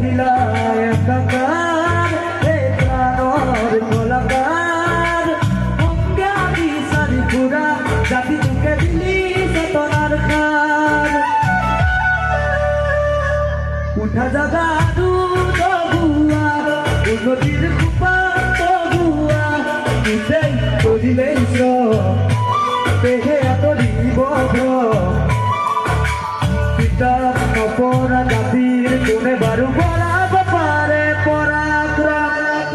দিলা একাকার এ প্রাণর কলাকার অঙ্গে আমি সারি পুরা জাতি তোকে দিলি সতনার খার উঠা জাগা দুধ গুয়া উন্নতির কুপা তো গুয়া উঠেই করিলে পেহে এত দিব পিতা অপরা জাতির কোনে বারু বরাব পারে পরাক্রম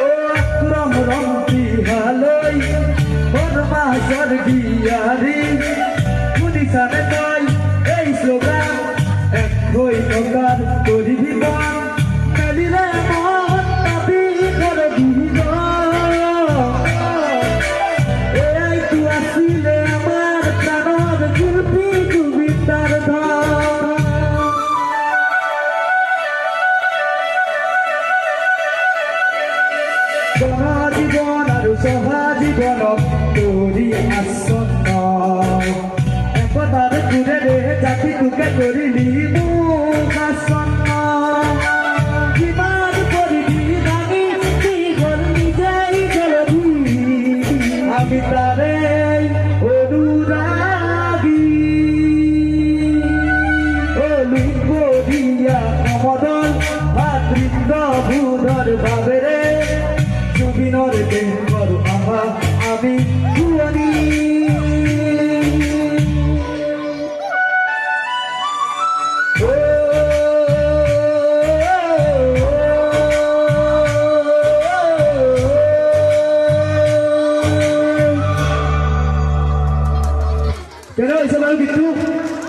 ও আক্রম রমতি হালই বর্মা স্বর্গিয়ারি মুদিসানে তাই এই স্লোগান এক হই নকার করিবি বন মেলিলে মন দাবি করে দিল এই তু আসিলে আমার প্রাণর শিল্পী কবিতার ধন জনজীবন আৰু সহাজীবন তোরি আসন্ন একতার কুরেৰে জাতি তোকে কৰিলি মোক আসন্ন কিমান কৰিবি দাঙি দীঘল নিজেই জলধি আমি তাৰে অনুৰাগী লুংবৰীয়া সমদল ভাতৃত্ব বোধৰ ভাৱেৰে জুবিনৰ দেশৰ আহা আমি শুৱনি Pero eso va a